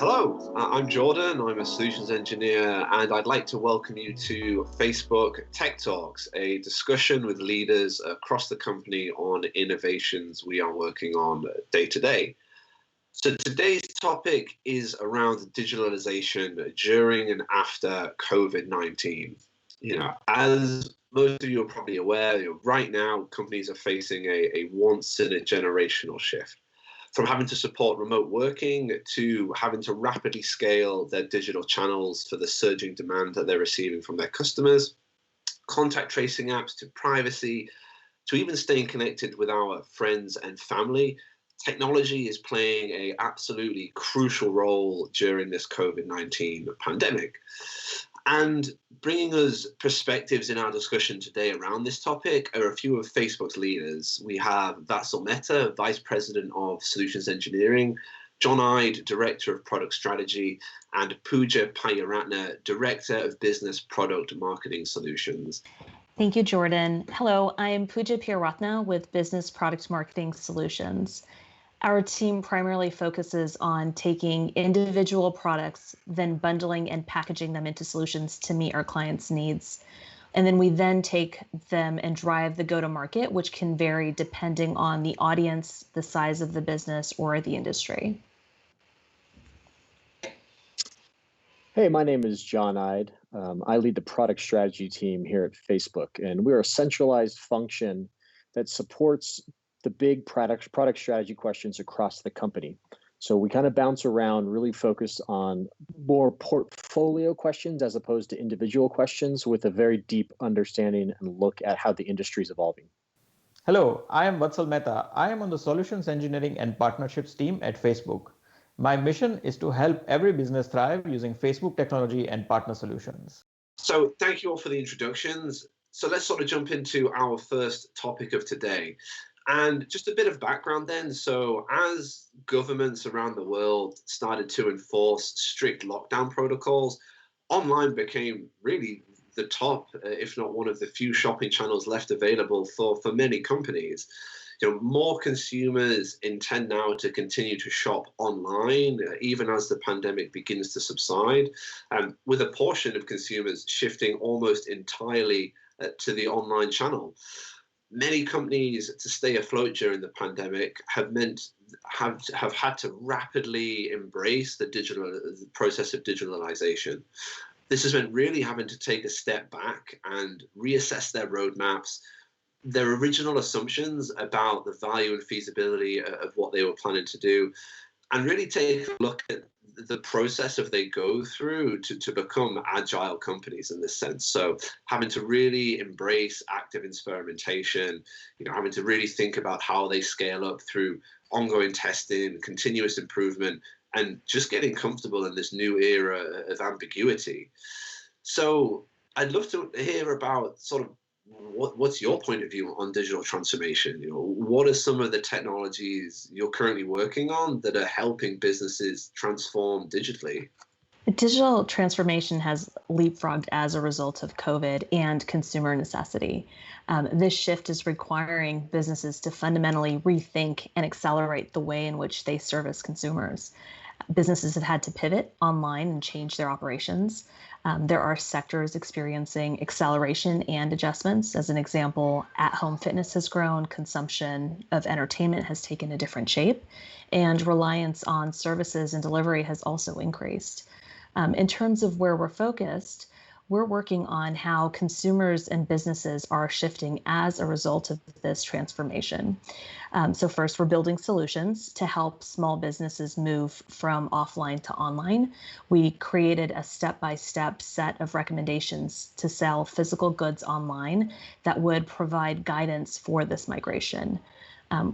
Hello, I'm Jordan. I'm a solutions engineer, and I'd like to welcome you to Facebook Tech Talks, a discussion with leaders across the company on innovations we are working on day to day. So today's topic is around digitalization during and after COVID-19. As most of you are probably aware, right now companies are facing a once in a generational shift, from having to support remote working to having to rapidly scale their digital channels for the surging demand that they're receiving from their customers, contact tracing apps to privacy, to even staying connected with our friends and family. Technology is playing an absolutely crucial role during this COVID-19 pandemic. And bringing us perspectives in our discussion today around this topic are a few of Facebook's leaders. We have Vatsal Mehta, Vice President of Solutions Engineering, John Ide, Director of Product Strategy, and Pooja Payaratna, Director of Business Product Marketing Solutions. Thank you, Jordan. Hello, I am Pooja Payaratna with Business Product Marketing Solutions. Our team primarily focuses on taking individual products, then bundling and packaging them into solutions to meet our clients' needs. And then we then take them and drive the go-to-market, which can vary depending on the audience, the size of the business, or the industry. Hey, my name is John Ide. I lead the product strategy team here at Facebook, and we're a centralized function that supports the big product strategy questions across the company. So we kind of bounce around, really focused on more portfolio questions as opposed to individual questions, with a very deep understanding and look at how the industry is evolving. Hello, I am Vatsal Mehta. I am on the Solutions Engineering and Partnerships team at Facebook. My mission is to help every business thrive using Facebook technology and partner solutions. So thank you all for the introductions. So let's sort of jump into our first topic of today. And just a bit of background then. So as governments around the world started to enforce strict lockdown protocols, online became really the top, if not one of the few shopping channels left available for many companies. More consumers intend now to continue to shop online, even as the pandemic begins to subside, with a portion of consumers shifting almost entirely to the online channel. Many companies, to stay afloat during the pandemic, have had to rapidly embrace the process of digitalization. This has meant really having to take a step back and reassess their roadmaps, their original assumptions about the value and feasibility of what they were planning to do, and really take a look at the process of they go through to become agile companies in this sense. So having to really embrace active experimentation, having to really think about how they scale up through ongoing testing, continuous improvement, and just getting comfortable in this new era of ambiguity. So I'd love to hear about sort of what's your point of view on digital transformation? What are some of the technologies you're currently working on that are helping businesses transform digitally? Digital transformation has leapfrogged as a result of COVID and consumer necessity. This shift is requiring businesses to fundamentally rethink and accelerate the way in which they service consumers. Businesses have had to pivot online and change their operations. There are sectors experiencing acceleration and adjustments. As an example, at-home fitness has grown, consumption of entertainment has taken a different shape, and reliance on services and delivery has also increased. In terms of where we're focused, we're working on how consumers and businesses are shifting as a result of this transformation. So first, we're building solutions to help small businesses move from offline to online. We created a step-by-step set of recommendations to sell physical goods online that would provide guidance for this migration.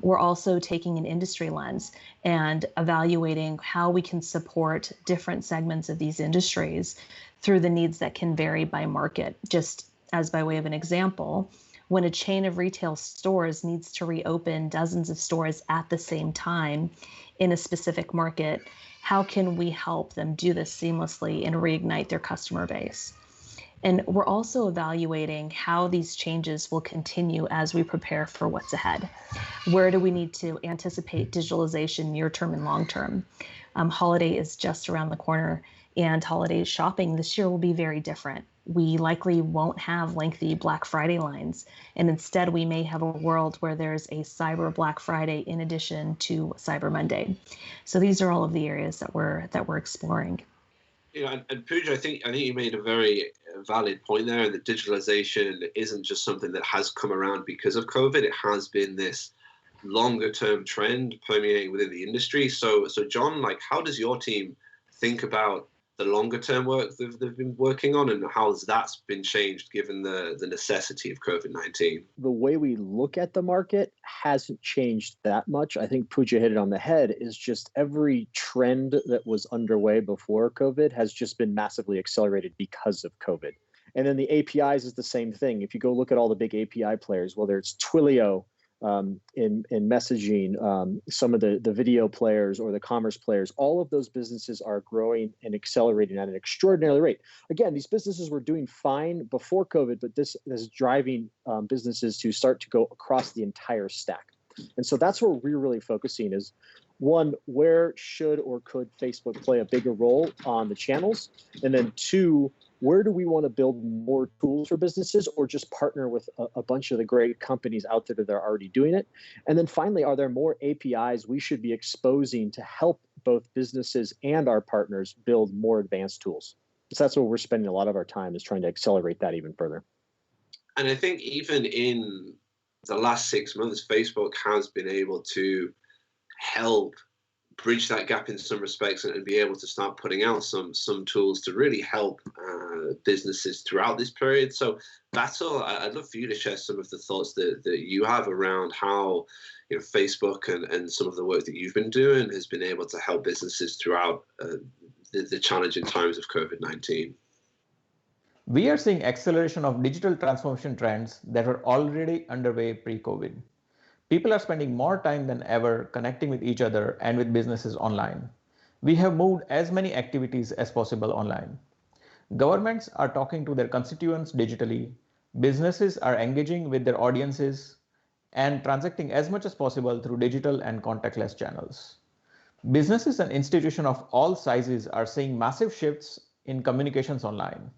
We're also taking an industry lens and evaluating how we can support different segments of these industries through the needs that can vary by market. Just as by way of an example, when a chain of retail stores needs to reopen dozens of stores at the same time in a specific market, how can we help them do this seamlessly and reignite their customer base? And we're also evaluating how these changes will continue as we prepare for what's ahead. Where do we need to anticipate digitalization near term and long term? Holiday is just around the corner, and holiday shopping this year will be very different. We likely won't have lengthy Black Friday lines, and instead we may have a world where there's a Cyber Black Friday in addition to Cyber Monday. So these are all of the areas that we're exploring. And Pooja, I think you made a very valid point there, that digitalization isn't just something that has come around because of COVID. It has been this longer term trend permeating within the industry. So John, like, how does your team think about the longer term work they've been working on, and how has that been changed given the necessity of COVID-19? The way we look at the market hasn't changed that much. I think Pooja hit it on the head. Is just every trend that was underway before COVID has just been massively accelerated because of COVID. And then the APIs is the same thing. If you go look at all the big API players, whether it's Twilio, in messaging, some of the video players or the commerce players, all of those businesses are growing and accelerating at an extraordinary rate. Again, these businesses were doing fine before COVID, but this is driving businesses to start to go across the entire stack. And so that's where we're really focusing is, one, where should or could Facebook play a bigger role on the channels? And then two, where do we want to build more tools for businesses, or just partner with a bunch of the great companies out there that are already doing it? And then finally, are there more APIs we should be exposing to help both businesses and our partners build more advanced tools? So that's where we're spending a lot of our time, is trying to accelerate that even further. And I think even in the last 6 months, Facebook has been able to help bridge that gap in some respects, and be able to start putting out some tools to really help businesses throughout this period. So Batul, I'd love for you to share some of the thoughts that you have around how Facebook and some of the work that you've been doing has been able to help businesses throughout the challenging times of COVID-19. We are seeing acceleration of digital transformation trends that were already underway pre-COVID. People are spending more time than ever connecting with each other and with businesses online. We have moved as many activities as possible online. Governments are talking to their constituents digitally. Businesses are engaging with their audiences and transacting as much as possible through digital and contactless channels. Businesses and institutions of all sizes are seeing massive shifts in communications online.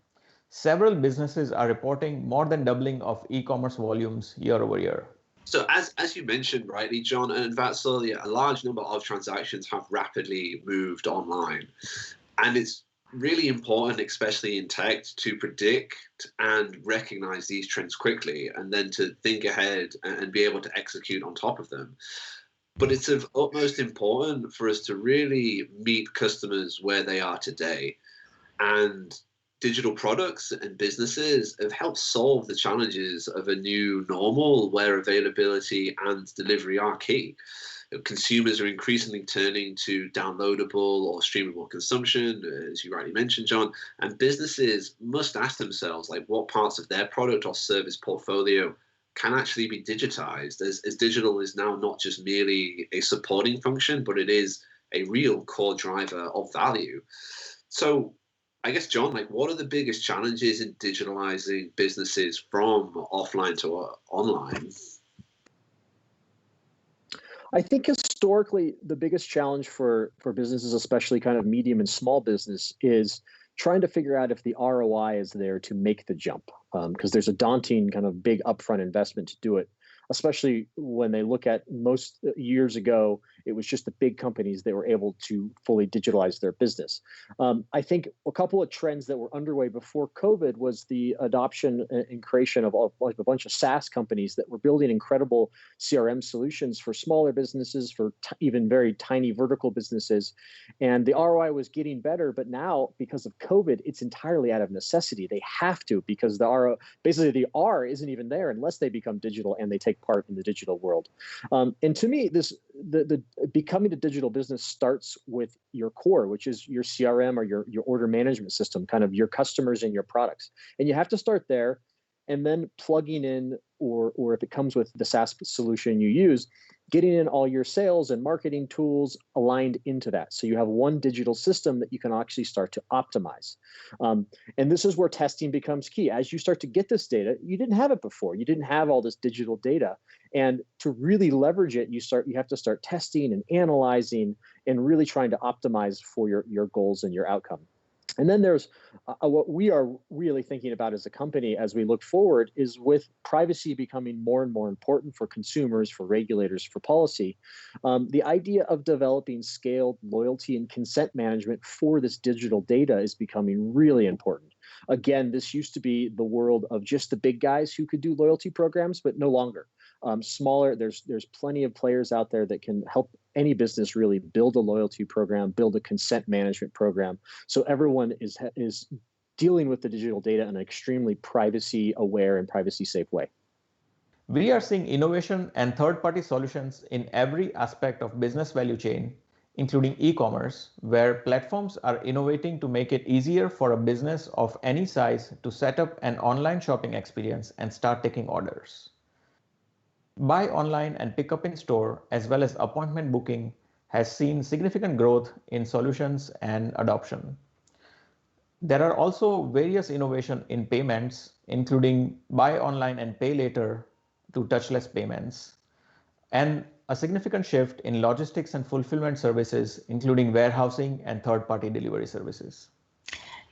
Several businesses are reporting more than doubling of e-commerce volumes year over year. So as you mentioned rightly, John, and Vatsal, a large number of transactions have rapidly moved online. And it's really important, especially in tech, to predict and recognize these trends quickly, and then to think ahead and be able to execute on top of them. But it's of utmost importance for us to really meet customers where they are today. And digital products and businesses have helped solve the challenges of a new normal where availability and delivery are key. Consumers are increasingly turning to downloadable or streamable consumption, as you rightly mentioned, John, and businesses must ask themselves, like, what parts of their product or service portfolio can actually be digitized, as digital is now not just merely a supporting function, but it is a real core driver of value. So I guess, John, like, what are the biggest challenges in digitalizing businesses from offline to online? I think historically, the biggest challenge for businesses, especially kind of medium and small business, is trying to figure out if the ROI is there to make the jump, because there's a daunting kind of big upfront investment to do it, especially when they look at most years ago, it was just the big companies that were able to fully digitalize their business. I think a couple of trends that were underway before COVID was the adoption and creation of like a bunch of SaaS companies that were building incredible CRM solutions for smaller businesses, for even very tiny vertical businesses. And the ROI was getting better, but now because of COVID, it's entirely out of necessity. They have to, because basically the R isn't even there unless they become digital and they take part in the digital world. And to me, the becoming a digital business starts with your core, which is your CRM or your order management system, kind of your customers and your products. And you have to start there, and then plugging in, or if it comes with the SaaS solution you use, getting in all your sales and marketing tools aligned into that. So you have one digital system that you can actually start to optimize. And this is where testing becomes key. As you start to get this data, you didn't have it before. You didn't have all this digital data. And to really leverage it, you have to start testing and analyzing and really trying to optimize for your goals and your outcome. And then there's what we are really thinking about as a company as we look forward is with privacy becoming more and more important for consumers, for regulators, for policy, the idea of developing scaled loyalty and consent management for this digital data is becoming really important. Again, this used to be the world of just the big guys who could do loyalty programs, but no longer. Smaller, there's plenty of players out there that can help any business really build a loyalty program, build a consent management program. So everyone is dealing with the digital data in an extremely privacy aware and privacy safe way. We are seeing innovation and third-party solutions in every aspect of business value chain, including e-commerce, where platforms are innovating to make it easier for a business of any size to set up an online shopping experience and start taking orders. Buy online and pick up in store, as well as appointment booking, has seen significant growth in solutions and adoption. There are also various innovation in payments, including buy online and pay later to touchless payments, and a significant shift in logistics and fulfillment services, including warehousing and third-party delivery services.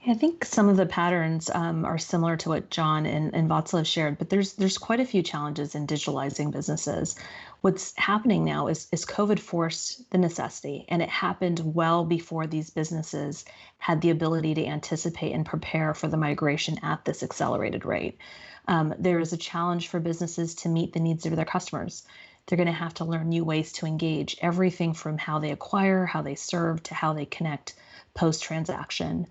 I think some of the patterns are similar to what John and Václav shared, but there's quite a few challenges in digitalizing businesses. What's happening now is COVID forced the necessity, and it happened well before these businesses had the ability to anticipate and prepare for the migration at this accelerated rate. There is a challenge for businesses to meet the needs of their customers. They're going to have to learn new ways to engage, everything from how they acquire, how they serve, to how they connect post-transaction.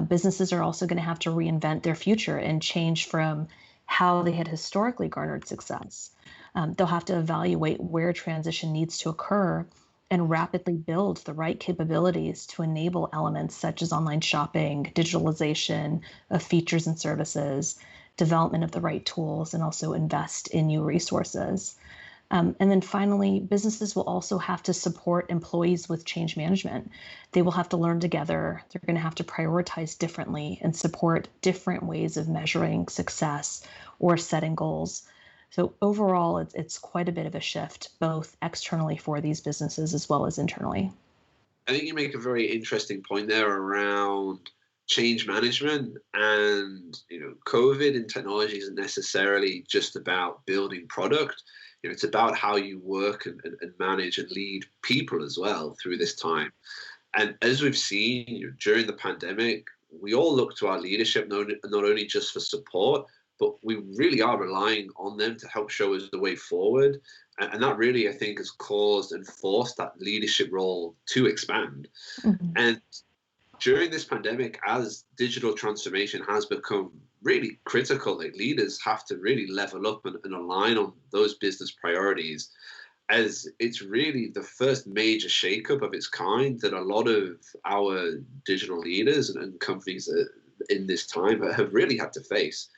Businesses are also going to have to reinvent their future and change from how they had historically garnered success. They'll have to evaluate where transition needs to occur and rapidly build the right capabilities to enable elements such as online shopping, digitalization of features and services, development of the right tools, and also invest in new resources. And then finally, businesses will also have to support employees with change management. They will have to learn together. They're going to have to prioritize differently and support different ways of measuring success or setting goals. So overall, it's quite a bit of a shift, both externally for these businesses as well as internally. I think you make a very interesting point there around change management, and COVID and technology isn't necessarily just about building product. It's about how you work and manage and lead people as well through this time. And as we've seen during the pandemic, we all look to our leadership not only just for support, but we really are relying on them to help show us the way forward. And that really, I think, has caused and forced that leadership role to expand. Mm-hmm. And during this pandemic, as digital transformation has become really critical, like leaders have to really level up and align on those business priorities, as it's really the first major shakeup of its kind that a lot of our digital leaders and companies in this time have really had to face.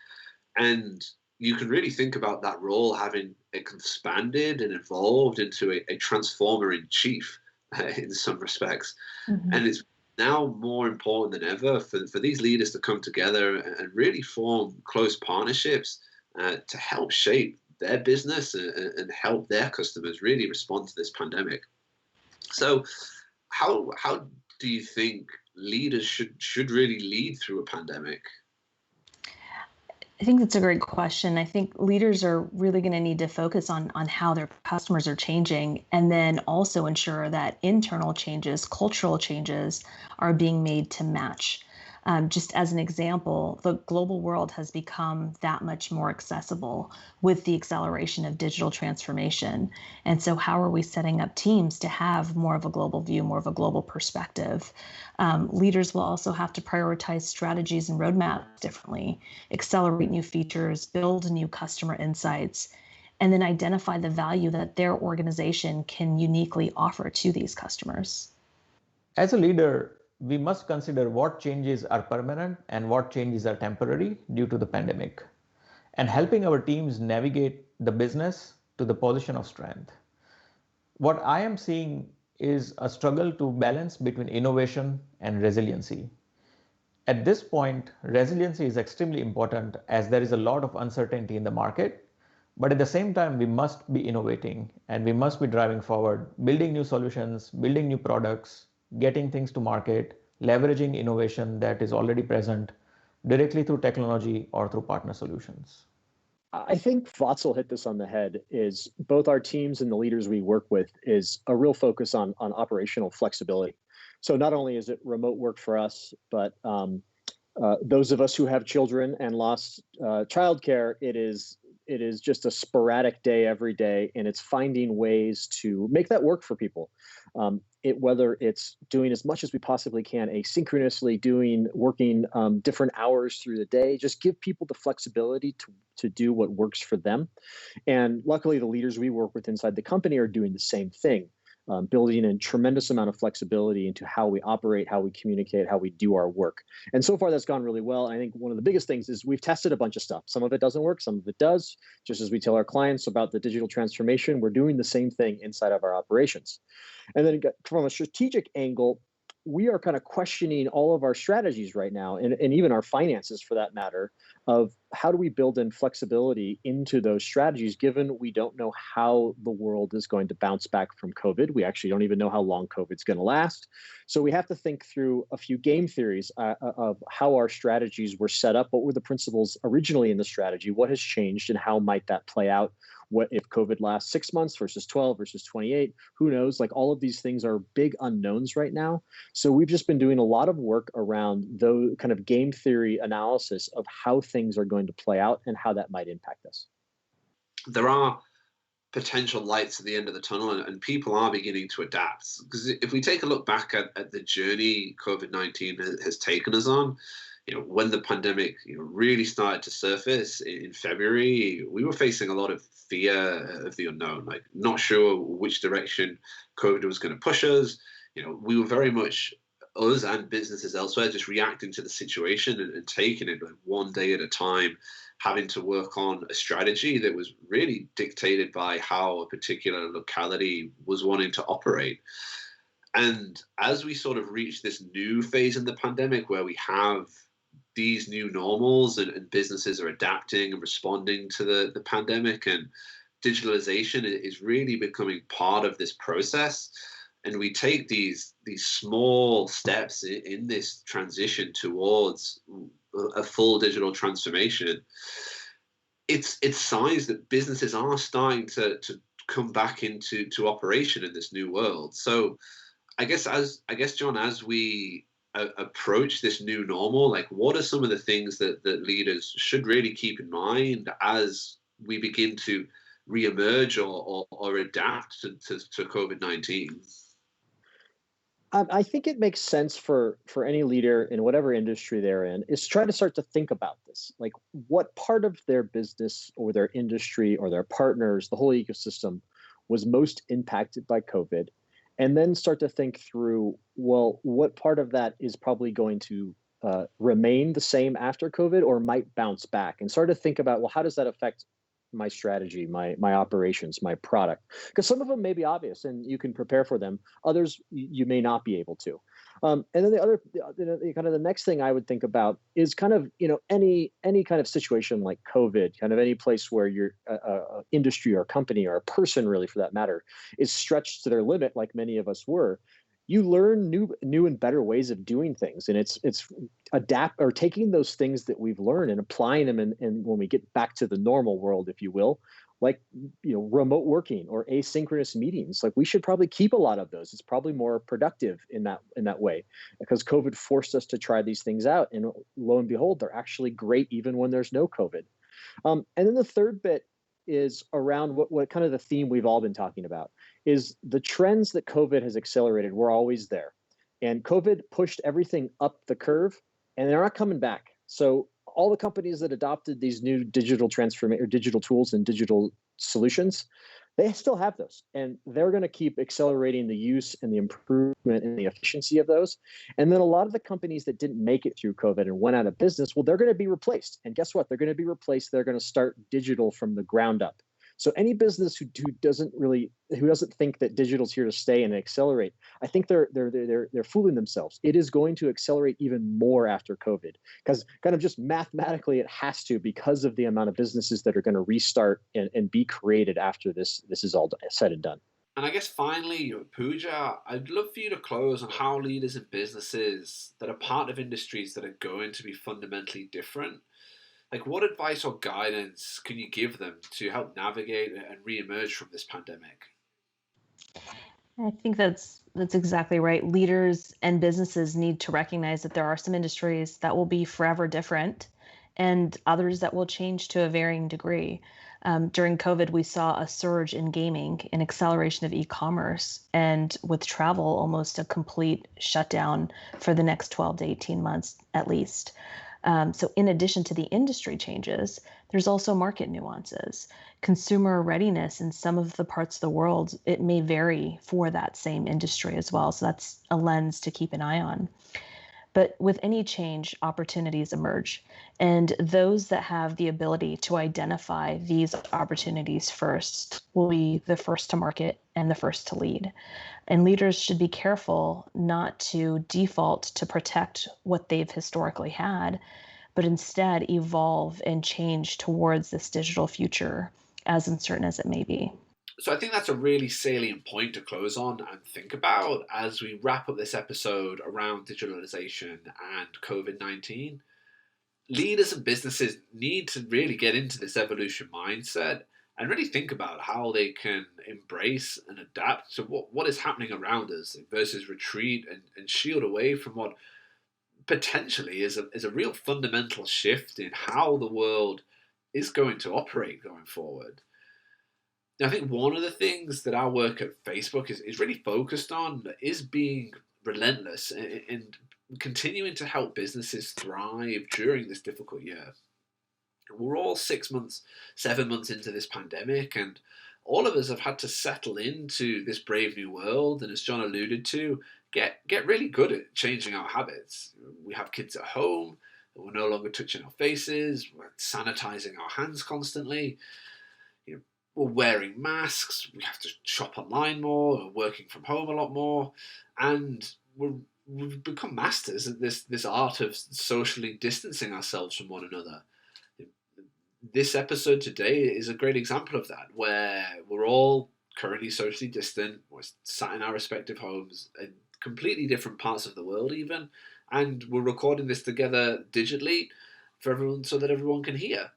And you can really think about that role having expanded and evolved into a transformer in chief in some respects. Mm-hmm. And it's now more important than ever for these leaders to come together and really form close partnerships to help shape their business and help their customers really respond to this pandemic. So how do you think leaders should really lead through a pandemic? I think that's a great question. I think leaders are really going to need to focus on how their customers are changing, and then also ensure that internal changes, cultural changes are being made to match. Just as an example, the global world has become that much more accessible with the acceleration of digital transformation. And so how are we setting up teams to have more of a global view, more of a global perspective? Leaders will also have to prioritize strategies and roadmaps differently, accelerate new features, build new customer insights, and then identify the value that their organization can uniquely offer to these customers. As a leader, we must consider what changes are permanent and what changes are temporary due to the pandemic, and helping our teams navigate the business to the position of strength. what I am seeing is a struggle to balance between innovation and resiliency. At this point, resiliency is extremely important as there is a lot of uncertainty in the market. But at the same time, we must be innovating and we must be driving forward, building new solutions, building new products, getting things to market, leveraging innovation that is already present directly through technology or through partner solutions. I think Vatsil hit this on the head. Is both our teams and the leaders we work with is a real focus on operational flexibility. So not only is it remote work for us, but those of us who have children and lost childcare, it is just a sporadic day every day, and it's finding ways to make that work for people. Whether it's doing as much as we possibly can asynchronously, working different hours through the day, just give people the flexibility to do what works for them. And luckily, the leaders we work with inside the company are doing the same thing. Building a tremendous amount of flexibility into how we operate, how we communicate, how we do our work. And so far, that's gone really well. I think one of the biggest things is we've tested a bunch of stuff. Some of it doesn't work, some of it does. Just as we tell our clients about the digital transformation, we're doing the same thing inside of our operations. And then from a strategic angle, we are kind of questioning all of our strategies right now, and even our finances for that matter, of how do we build in flexibility into those strategies, given we don't know how the world is going to bounce back from COVID. We actually don't even know how long COVID's going to last. So we have to think through a few game theories of how our strategies were set up. What were the principles originally in the strategy? What has changed, and how might that play out? What if COVID lasts 6 months versus 12 versus 28? Who knows? Like, all of these things are big unknowns right now. So we've just been doing a lot of work around those kind of game theory analysis of how things are going to play out and how that might impact us. There are potential lights at the end of the tunnel, and people are beginning to adapt. Because if we take a look back at the journey COVID-19 has taken us on, when the pandemic really started to surface in February, we were facing a lot of fear of the unknown, like not sure which direction COVID was going to push us. We were very much, us and businesses elsewhere, just reacting to the situation and taking it like one day at a time, having to work on a strategy that was really dictated by how a particular locality was wanting to operate. And as we sort of reach this new phase in the pandemic where we have these new normals and businesses are adapting and responding to the pandemic, and digitalization is really becoming part of this process, and we take these small steps in this transition towards a full digital transformation, it's signs that businesses are starting to come back into operation in this new world. So I guess, John, as we approach this new normal, like, what are some of the things that leaders should really keep in mind as we begin to reemerge or adapt to COVID-19? I think it makes sense for any leader in whatever industry they're in is try to start to think about this. Like, what part of their business or their industry or their partners, the whole ecosystem, was most impacted by COVID? And then start to think through, well, what part of that is probably going to remain the same after COVID or might bounce back? And start to think about, well, how does that affect my strategy, my operations, my product? Because some of them may be obvious and you can prepare for them. Others you may not be able to. And then the other, kind of the next thing I would think about is kind of, any kind of situation like COVID, kind of any place where your industry or company or a person, really for that matter, is stretched to their limit, like many of us were. You learn new and better ways of doing things, and it's adapt or taking those things that we've learned and applying them, and when we get back to the normal world, if you will, like remote working or asynchronous meetings. Like, we should probably keep a lot of those. It's probably more productive in that way, because COVID forced us to try these things out, and lo and behold, they're actually great even when there's no COVID. And then the third bit is around what kind of the theme we've all been talking about is the trends that COVID has accelerated were always there. And COVID pushed everything up the curve, and they're not coming back. So all the companies that adopted these new digital transformation or digital tools and digital solutions, they still have those, and they're going to keep accelerating the use and the improvement and the efficiency of those. And then a lot of the companies that didn't make it through COVID and went out of business, well, they're going to be replaced. And guess what? They're going to be replaced. They're going to start digital from the ground up. So any business who doesn't think that digital's here to stay and accelerate, I think they're fooling themselves. It is going to accelerate even more after COVID, because kind of just mathematically it has to, because of the amount of businesses that are going to restart and be created after this is all said and done. And I guess finally, Pooja, I'd love for you to close on how leaders in businesses that are part of industries that are going to be fundamentally different, like what advice or guidance can you give them to help navigate and re-emerge from this pandemic? I think that's exactly right. Leaders and businesses need to recognize that there are some industries that will be forever different and others that will change to a varying degree. During COVID, we saw a surge in gaming, an acceleration of e-commerce, and with travel, almost a complete shutdown for the next 12 to 18 months at least. So in addition to the industry changes, there's also market nuances. Consumer readiness in some of the parts of the world, it may vary for that same industry as well. So that's a lens to keep an eye on. But with any change, opportunities emerge. And those that have the ability to identify these opportunities first will be the first to market and the first to lead. And leaders should be careful not to default to protect what they've historically had, but instead evolve and change towards this digital future, as uncertain as it may be. So I think that's a really salient point to close on and think about as we wrap up this episode around digitalization and COVID-19. Leaders and businesses need to really get into this evolution mindset and really think about how they can embrace and adapt to what is happening around us versus retreat and shield away from what potentially is a real fundamental shift in how the world is going to operate going forward. I think one of the things that our work at Facebook is really focused on is being relentless and continuing to help businesses thrive during this difficult year. We're all 6 months, 7 months into this pandemic, and all of us have had to settle into this brave new world. And as John alluded to, get really good at changing our habits. We have kids at home, we're no longer touching our faces, we're sanitizing our hands constantly. We're wearing masks, we have to shop online more, we're working from home a lot more, and we've become masters at this art of socially distancing ourselves from one another. This episode today is a great example of that, where we're all currently socially distant, we're sat in our respective homes in completely different parts of the world even, and we're recording this together digitally for everyone so that everyone can hear.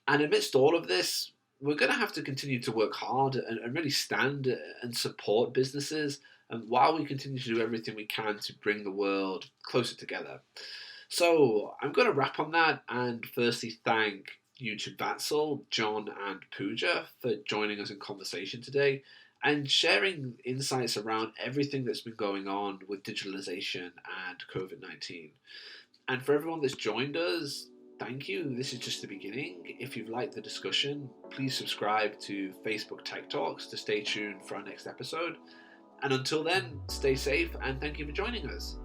And amidst all of this, we're going to have to continue to work hard and really stand and support businesses, and while we continue to do everything we can to bring the world closer together. So I'm going to wrap on that and firstly thank you to Vatsal, John and Pooja for joining us in conversation today and sharing insights around everything that's been going on with digitalization and COVID-19. And for everyone that's joined us, thank you. This is just the beginning. If you've liked the discussion, please subscribe to Facebook Tech Talks to stay tuned for our next episode. And until then, stay safe and thank you for joining us.